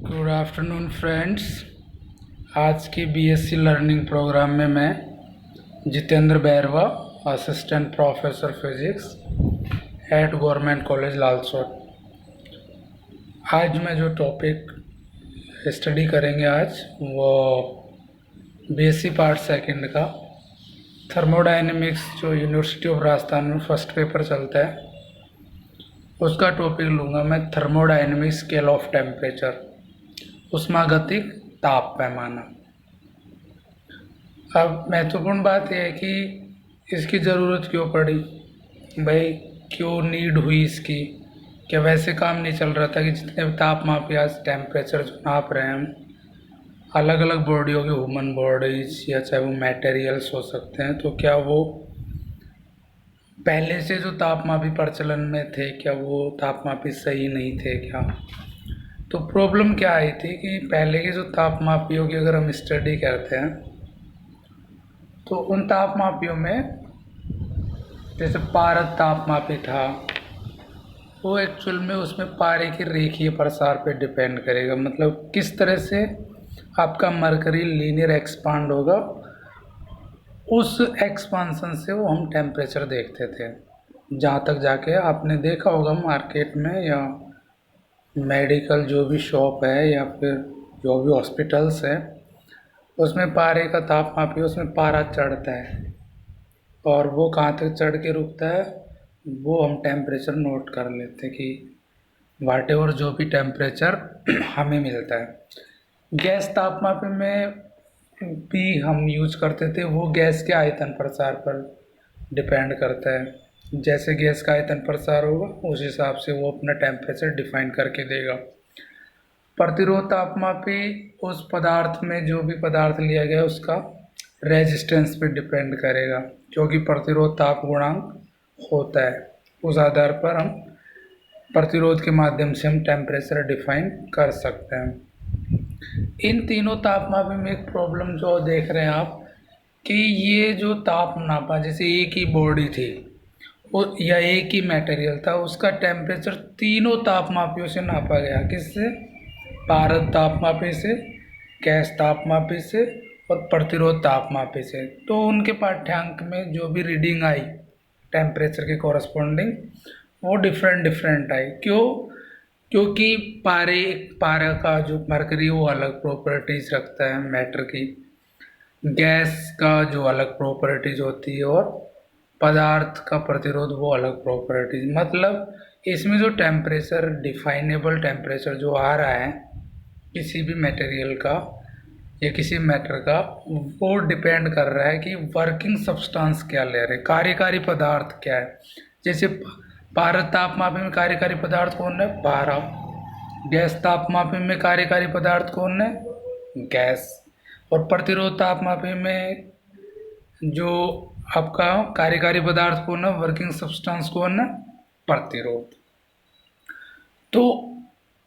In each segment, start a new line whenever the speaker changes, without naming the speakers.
Good afternoon friends. आज की BSc learning programme में मैं Jitendra Bairwa, assistant professor physics eight government college Lalsot. आज मैं जो टॉपिक स्टडी करेंगे आज वो बीएससी पार्ट सेकंड का थर्मोडायनेमिक्स, जो यूनिवर्सिटी ऑफ राजस्थान में फर्स्ट पेपर चलता है उसका टॉपिक लूँगा मैं। थर्मोडायनेमिक स्केल ऑफ टेम्परेचर, उष्मागतिक ताप पैमाना। अब महत्वपूर्ण बात यह है कि इसकी ज़रूरत क्यों पड़ी, भाई क्यों नीड हुई इसकी। क्या वैसे काम नहीं चल रहा था कि जितने भी तापमापी आज टेम्परेचर जो नाप रहे हैं हम, अलग अलग बॉडियों के, ह्यूमन बॉडीज या चाहे वो मटेरियल्स हो सकते हैं, तो क्या वो पहले से जो तापमापी प्रचलन में थे क्या वो तापमापी सही नहीं थे क्या। तो प्रॉब्लम क्या आई थी कि पहले के जो तापमापियों की अगर हम स्टडी करते हैं तो उन तापमापियों में जैसे पारद तापमापी था, वो एक्चुअल में उसमें पारे के रेखीय प्रसार पे डिपेंड करेगा। मतलब किस तरह से आपका मरकरी लीनियर एक्सपांड होगा, उस एक्सपांसन से वो हम टेम्परेचर देखते थे। जहाँ तक जाके आपने देखा होगा मार्केट में या मेडिकल जो भी शॉप है या फिर जो भी हॉस्पिटल्स है, उसमें पारे का तापमापी, उसमें पारा चढ़ता है और वो कहाँ तक चढ़ के रुकता है वो हम टेम्परेचर नोट कर लेते हैं कि वाट एवर जो भी टेम्परेचर हमें मिलता है। गैस तापमापी में भी हम यूज करते थे, वो गैस के आयतन प्रसार पर डिपेंड करता है। जैसे गैस का आयतन प्रसार होगा उस हिसाब से वो अपना टेम्परेचर डिफाइन करके देगा। प्रतिरोध तापमापी उस पदार्थ में, जो भी पदार्थ लिया गया उसका रेजिस्टेंस पे डिपेंड करेगा, क्योंकि प्रतिरोध ताप गुणांक होता है। उस आधार पर हम प्रतिरोध के माध्यम से हम टेम्परेचर डिफाइन कर सकते हैं। इन तीनों तापमापी में एक प्रॉब्लम जो देख रहे हैं आप कि ये जो ताप नापा, जैसे एक ही बॉडी थी वो या एक ही मटेरियल था, उसका टेम्परेचर तीनों तापमापियों से नापा गया। किससे? पारद तापमापी से, गैस तापमापी से और प्रतिरोध तापमापी से। तो उनके पाठ्यांक में जो भी रीडिंग आई टेम्परेचर के कॉरस्पॉन्डिंग, वो डिफरेंट आई। क्यों? क्योंकि पारा का जो मरकरी वो अलग प्रॉपर्टीज रखता है मैटर की, गैस का जो अलग प्रॉपर्टीज होती है, और पदार्थ का प्रतिरोध वो अलग प्रॉपर्टीज। मतलब इसमें जो टेम्परेचर, डिफाइनेबल टेम्परेचर जो आ रहा है किसी भी मटेरियल का या किसी मैटर का, वो डिपेंड कर रहा है कि वर्किंग सब्सटेंस क्या ले रहे, कार्यकारी पदार्थ क्या है। जैसे पारद तापमापी में कार्यकारी पदार्थ कौन है? पारा। गैस तापमापी में कार्यकारी पदार्थ कौन है? गैस। और प्रतिरोध तापमापी में जो आपका कार्यकारी पदार्थ कौन है, वर्किंग सब्सटेंस कौन है? प्रतिरोध। तो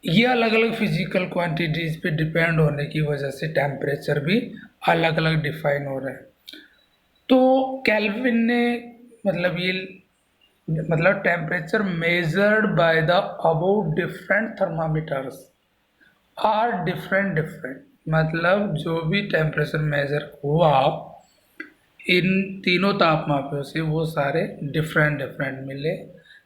ये अलग अलग फिजिकल क्वांटिटीज पे डिपेंड होने की वजह से टेम्परेचर भी अलग अलग डिफाइन हो रहा है। तो केल्विन ने मतलब temperature measured by the above different thermometers are different. मतलब जो भी टेम्परेचर मेजर हुआ इन तीनों तापमापियों से, वो सारे डिफरेंट मिले,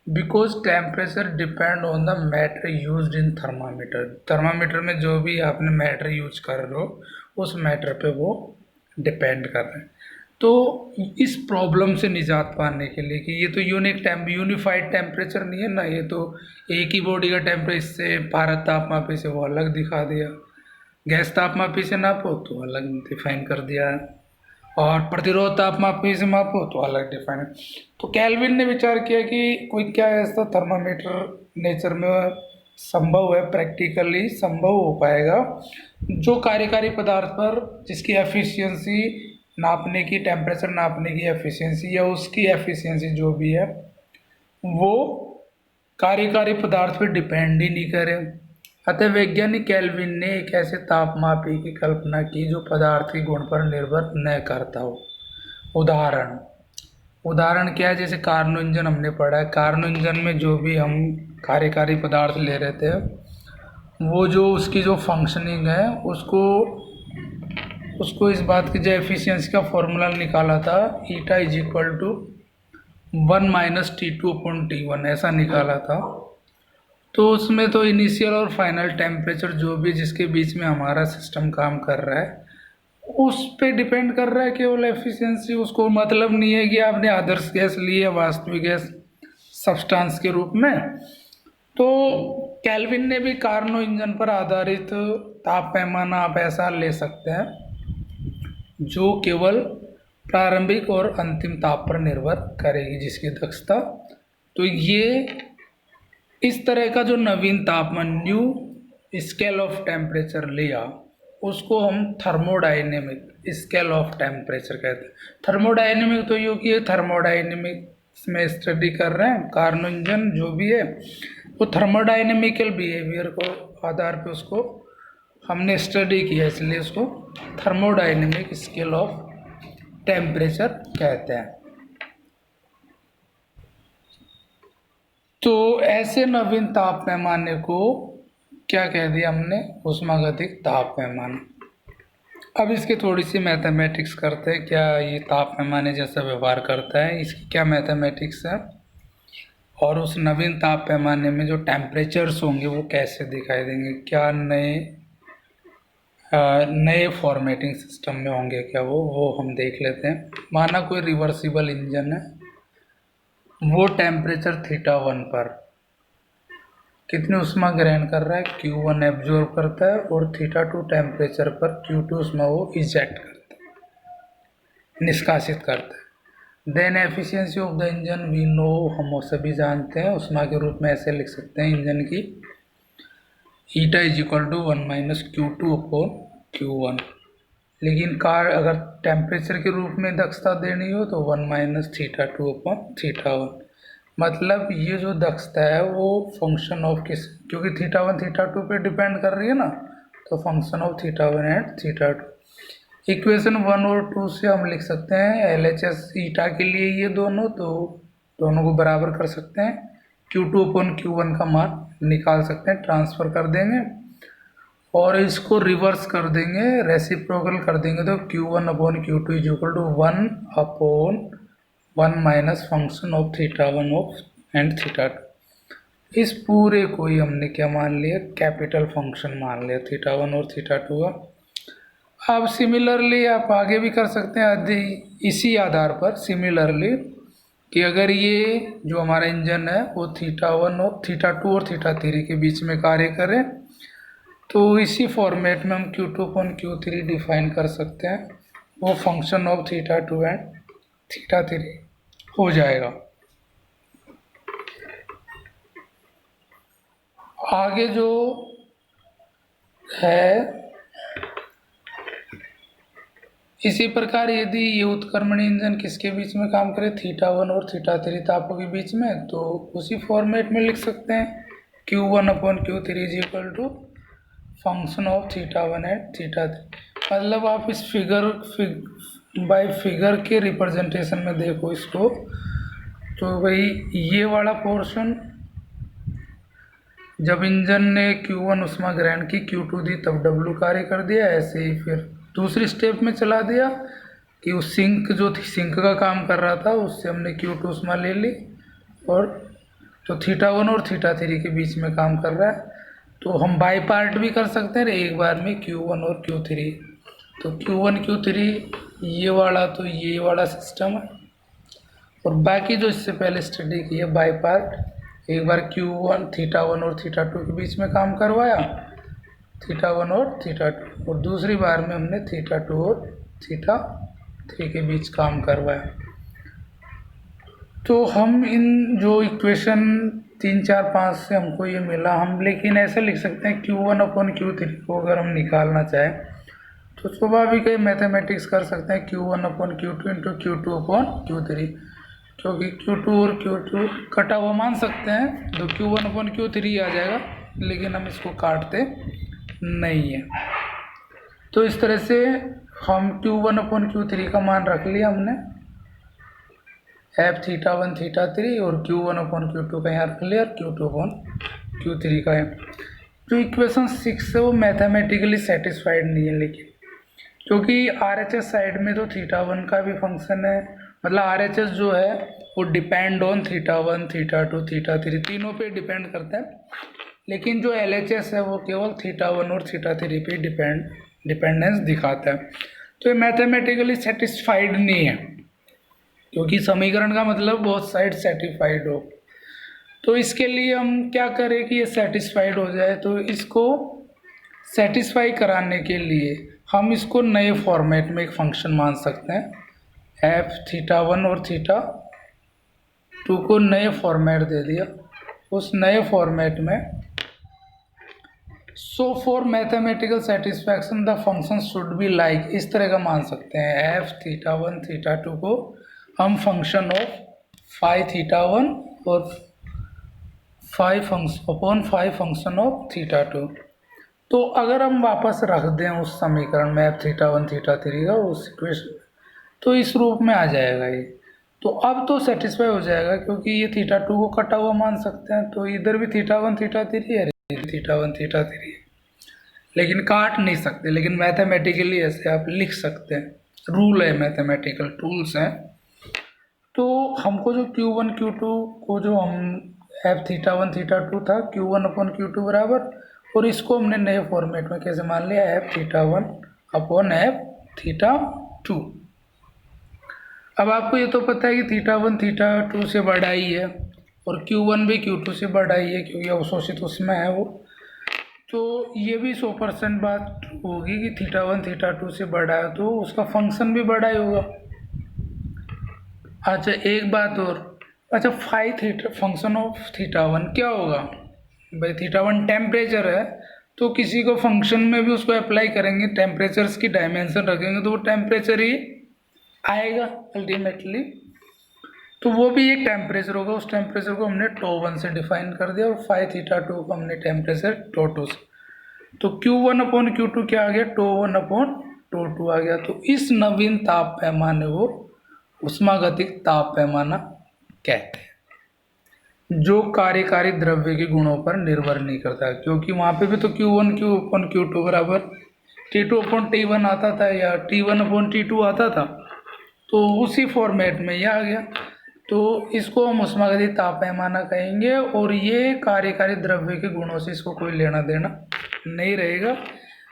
because temperature depend on the matter used in thermometer. Thermometer में जो भी आपने मैटर यूज कर रहे हो उस मैटर पे वो डिपेंड कर रहे हैं। तो इस प्रॉब्लम से निजात पाने के लिए कि ये तो यूनिफाइड टेम्परेचर नहीं है ना, ये तो एक ही बॉडी का टेम्परेचर, इससे पारद तापमापी से वो अलग दिखा दिया, गैस तापमापी से नापो तो अलग डिफाइन कर दिया, और प्रतिरोध तापमापी से मापो तो अलग डिफाइन है। तो केल्विन ने विचार किया कि कोई क्या ऐसा थर्मामीटर नेचर में संभव है, प्रैक्टिकली संभव हो पाएगा, जो कार्यकारी पदार्थ पर जिसकी एफिशिएंसी नापने की, टेम्परेचर नापने की एफिशिएंसी या उसकी एफिशिएंसी जो भी है, वो कार्यकारी पदार्थ पर डिपेंड ही नहीं करे। अतः वैज्ञानिक केल्विन ने एक ऐसे तापमापी की कल्पना की जो पदार्थ के गुण पर निर्भर न करता हो। उदाहरण क्या है? जैसे कार्नो इंजन हमने पढ़ा है, कार्नो इंजन में जो भी हम कार्यकारी पदार्थ ले रहे थे वो जो उसकी जो फंक्शनिंग है उसको उसको इस बात की जो एफिशिएंसी का फॉर्मूला निकाला था, ईटा इज इक्वल टू 1 - T2/T1 ऐसा निकाला था। तो उसमें तो इनिशियल और फाइनल टेम्परेचर जो भी जिसके बीच में हमारा सिस्टम काम कर रहा है उस पे डिपेंड कर रहा है केवल एफिशिएंसी। उसको मतलब नहीं है कि आपने आदर्श गैस ली है वास्तविक गैस सब्सटेंस के रूप में। तो केल्विन ने भी कार्नो इंजन पर आधारित ताप पैमाना आप ऐसा ले सकते हैं जो केवल प्रारंभिक और अंतिम ताप पर निर्भर करेगी जिसकी दक्षता। तो ये इस तरह का जो नवीन तापमान न्यू स्केल ऑफ टेम्परेचर लिया उसको हम थर्मोडायनेमिक स्केल ऑफ टेम्परेचर कहते हैं। थर्मोडायनेमिक तो ये कि थर्मोडायनेमिक्स में स्टडी कर रहे हैं कार्नो इंजन जो भी है वो थर्मोडायनेमिकल बिहेवियर को आधार पे उसको हमने स्टडी किया, इसलिए उसको थर्मोडायनेमिक स्केल ऑफ टेम्परेचर कहते हैं। तो ऐसे नवीन ताप पैमाने को क्या कह दिया हमने, ऊष्मागतिक ताप पैमाना। अब इसके थोड़ी सी मैथमेटिक्स करते हैं, क्या ये ताप पैमाने जैसा व्यवहार करता है, इसकी क्या मैथमेटिक्स है और उस नवीन ताप पैमाने में जो टेम्परेचर्स होंगे वो कैसे दिखाई देंगे, क्या नए फॉर्मेटिंग सिस्टम में होंगे क्या वो हम देख लेते हैं। माना कोई रिवर्सिबल इंजन है, वो टेम्परेचर θ1 पर कितनी उष्मा ग्रहण कर रहा है, Q1 एब्जॉर्ब करता है और θ2 टेम्परेचर पर Q2 उष्मा वो इजेक्ट करता है, निष्कासित करता है। Then efficiency of the engine we know, हम सभी जानते हैं उष्मा के रूप में ऐसे लिख सकते हैं इंजन की ईटा इज इक्वल टू 1 - Q2/Q1। लेकिन कार अगर टेम्परेचर के रूप में दक्षता देनी हो तो 1 - θ2/θ1। मतलब ये जो दक्षता है वो फंक्शन ऑफ किस, क्योंकि θ1 θ2 पे डिपेंड कर रही है ना, तो फंक्शन ऑफ θ1 एंड θ2। इक्वेशन 1 और 2 से हम लिख सकते हैं LHS ईटा के लिए ये दोनों, तो दोनों को बराबर कर सकते हैं, Q2/Q1 का मान निकाल सकते हैं, ट्रांसफ़र कर देंगे और इसको रिवर्स कर देंगे, रेसिप्रोकल कर देंगे तो Q1/Q2 is equal to 1/1 - function of θ1 and θ2। इस पूरे को ही हमने क्या मान लिया, कैपिटल फंक्शन मान लिया θ1 और θ2 का। अब सिमिलरली आप आगे भी कर सकते हैं इसी आधार पर सिमिलरली कि अगर ये जो हमारा इंजन है वो θ1 और θ2 और θ3 के बीच में कार्य करे तो इसी फॉर्मेट में हम Q2/Q3 डिफाइन कर सकते हैं, वो फंक्शन ऑफ θ2 एंड θ3 हो जाएगा। आगे जो है इसी प्रकार यदि ये उत्क्रमणी इंजन किसके बीच में काम करे, θ1 और θ3 तापों के बीच में, तो उसी फॉर्मेट में लिख सकते हैं Q1/Q3 is equal to function of θ1 and θ3। मतलब आप इस बाय फिगर के रिप्रेजेंटेशन में देखो इसको, तो भाई ये वाला पोर्शन जब इंजन ने Q1 उष्मा ग्रहण की, Q2 दी तब W कार्य कर दिया। ऐसे ही फिर दूसरी स्टेप में चला दिया कि उस सिंक जो थी सिंक का काम कर रहा था उससे हमने Q2 उष्मा ले ली और तो θ1 और θ3 के बीच में काम कर रहा है, तो हम बाई पार्ट भी कर सकते हैं एक बार में Q1 और Q3। तो Q1 Q3 ये वाला तो ये वाला सिस्टम है और बाकी जो इससे पहले स्टडी की है बाई पार्ट, एक बार θ1 और θ2 के बीच में काम करवाया, θ1 और θ2, और दूसरी बार में हमने θ2 और θ3 के बीच काम करवाया। तो हम इन जो इक्वेशन 3, 4, 5 से हमको ये मिला, हम लेकिन ऐसे लिख सकते हैं Q1/Q3 को अगर हम निकालना चाहें तो स्वाभाविक है मैथमेटिक्स कर सकते हैं Q1/Q2 इंटू Q2/Q3, क्योंकि Q2 और Q2 कटा हुआ मान सकते हैं तो Q1/Q3 आ जाएगा, लेकिन हम इसको काटते नहीं है। तो इस तरह से हम Q1/Q3 का मान रख लिया हमने, Fθ1 θ3 और Q1/Q2 का यहाँ रख लिया, Q2/Q3 का है। जो इक्वेशन 6 है वो मैथमेटिकली सेटिस्फाइड नहीं है, लेकिन क्योंकि RHS साइड में तो θ1 का भी फंक्शन है, मतलब RHS जो है वो डिपेंड ऑन θ1 θ2 θ3 तीनों पे डिपेंड करता है, लेकिन जो LHS है वो केवल θ1 और θ3 पे डिपेंडेंस दिखाता है। तो ये मैथमेटिकली सेटिस्फाइड नहीं है, क्योंकि समीकरण का मतलब बहुत साइड सेटिस्फाइड हो। तो इसके लिए हम क्या करें कि ये सेटिस्फाइड हो जाए, तो इसको सेटिस्फाई कराने के लिए हम इसको नए फॉर्मेट में एक फंक्शन मान सकते हैं। f θ1 और θ2 को नए फॉर्मेट दे दिया, उस नए फॉर्मेट में so for mathematical satisfaction the function should be like, इस तरह का मान सकते हैं। f θ1 θ2 को हम फंक्शन ऑफ फाइव θ1 और फाइव फंक्शन ऑफ θ2। तो अगर हम वापस रख दें उस समीकरण में f θ1 θ3 का उस इक्वेशन, तो इस रूप में आ जाएगा ये। तो अब तो सेटिस्फाई हो जाएगा, क्योंकि ये θ2 को कटा हुआ मान सकते हैं, तो इधर भी θ1 θ3 है, θ1 θ3 है, लेकिन काट नहीं सकते। लेकिन मैथमेटिकली ऐसे आप लिख सकते हैं, रूल है, मैथमेटिकल टूल्स हैं। तो हमको जो Q1 Q2 को जो हम f θ1 θ2 था Q1/Q2 बराबर, और इसको हमने नए फॉर्मेट में कैसे मान लिया, f θ1/f θ2। अब आपको ये तो पता है कि θ1 θ2 से बड़ा ही है और Q1 भी Q2 से बड़ा ही है, क्योंकि अवशोषित उसमें है वो। तो ये भी 100% बात होगी कि θ1 θ2 से बड़ा है तो उसका फंक्शन भी बड़ा ही होगा। अच्छा एक बात और, अच्छा फाइव फंक्शन ऑफ θ1 क्या होगा भाई, θ1 टेम्परेचर है, तो किसी को फंक्शन में भी उसको अप्लाई करेंगे, टेम्परेचर्स की डायमेंशन रखेंगे तो वो टेम्परेचर ही आएगा अल्टीमेटली। तो वो भी एक टेम्परेचर होगा, उस टेम्परेचर को हमने τ1 से डिफाइन कर दिया और फाइव θ2 को हमने टेम्परेचर τ2 से। तो Q1/Q2 क्या आ गया, τ1/τ2 आ गया। तो इस नवीन ताप पैमाने को उष्मागतिक ताप पैमाना कहते हैं, जो कार्यकारी द्रव्य के गुणों पर निर्भर नहीं करता, क्योंकि वहाँ पे भी तो Q1/Q2 बराबर T2/T1 आता था या T1/T2 आता था, तो उसी फॉर्मेट में ये आ गया। तो इसको हम उष्मागतिक ताप पैमाना कहेंगे, और ये कार्यकारी द्रव्य के गुणों से इसको कोई लेना देना नहीं रहेगा।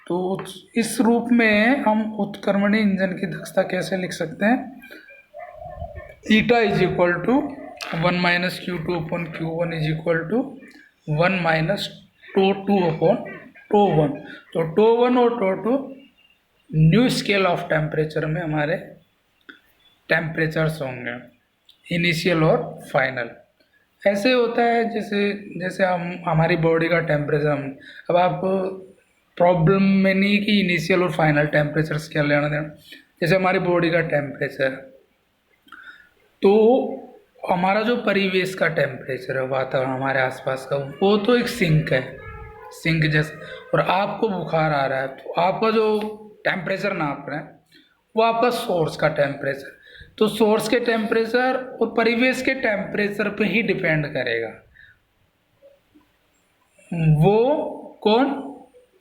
तो इस रूप में हम उत्क्रमणीय इंजन की दक्षता कैसे लिख सकते हैं, eta is equal to 1 - Q2/Q1 is equal to 1 - τ2/τ1। तो τ1 और τ2 न्यू स्केल ऑफ टेम्परेचर में हमारे टेम्परेचर्स होंगे, इनिशियल और फाइनल। ऐसे होता है जैसे हम हमारी बॉडी का टेम्परेचर, अब आप प्रॉब्लम में नहीं कि इनिशियल और फाइनल टेम्परेचर्स क्या लेना देना, जैसे हमारी बॉडी का टेम्परेचर, तो हमारा जो परिवेश का टेम्परेचर है, वातावरण हमारे आसपास का, वो तो एक सिंक है, सिंक जैसे। और आपको बुखार आ रहा है तो आपका जो टेम्परेचर नाप रहे हैं वो आपका सोर्स का टेम्परेचर, तो सोर्स के टेम्परेचर और परिवेश के टेम्परेचर पे ही डिपेंड करेगा। वो कौन,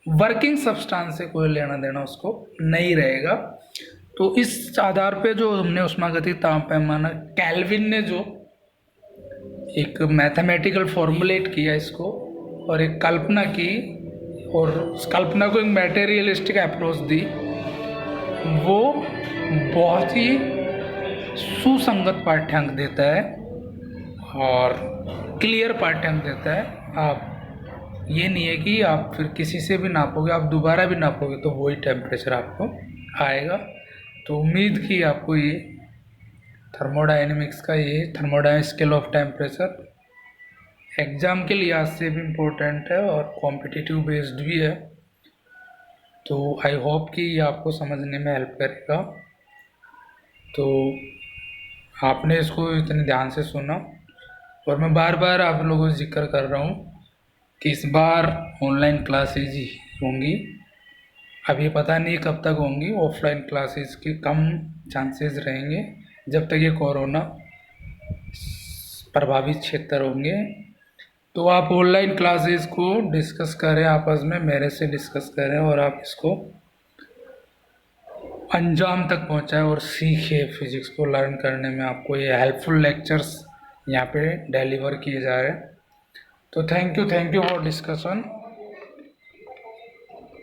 वर्किंग सब्सटेंस से कोई लेना देना उसको नहीं रहेगा। तो इस आधार पे जो हमने उष्मागतिक ताप पैमाना, केल्विन ने जो एक मैथमेटिकल फॉर्मुलेट किया इसको और एक कल्पना की, और उस कल्पना को एक मैटेरियलिस्टिक अप्रोच दी, वो बहुत ही सुसंगत पाठ्यांक देता है और क्लियर पाठ्यांक देता है। आप ये नहीं है कि आप फिर किसी से भी नापोगे, आप दोबारा भी नापोगे तो वही टेम्परेचर आपको आएगा। तो उम्मीद की आपको ये थर्मोडायनेमिक्स का ये thermodynamic scale of temperature exam के लिहाज से भी इम्पोर्टेंट है और कॉम्पिटिटिव बेस्ड भी है। तो आई होप कि ये आपको समझने में हेल्प करेगा। तो आपने इसको इतने ध्यान से सुना, और मैं बार बार आप लोगों से जिक्र कर रहा हूँ कि इस बार ऑनलाइन क्लासेज ही होंगी, अभी पता नहीं कब तक होंगी। ऑफलाइन क्लासेस के कम चांसेस रहेंगे जब तक ये कोरोना प्रभावित क्षेत्र होंगे। तो आप ऑनलाइन क्लासेस को डिस्कस करें आपस में, मेरे से डिस्कस करें और आप इसको अंजाम तक पहुंचाएं और सीखे। फिजिक्स को लर्न करने में आपको ये हेल्पफुल लेक्चर्स यहाँ पे डिलीवर किए जा रहे हैं। तो थैंक यू फॉर डिस्कशन।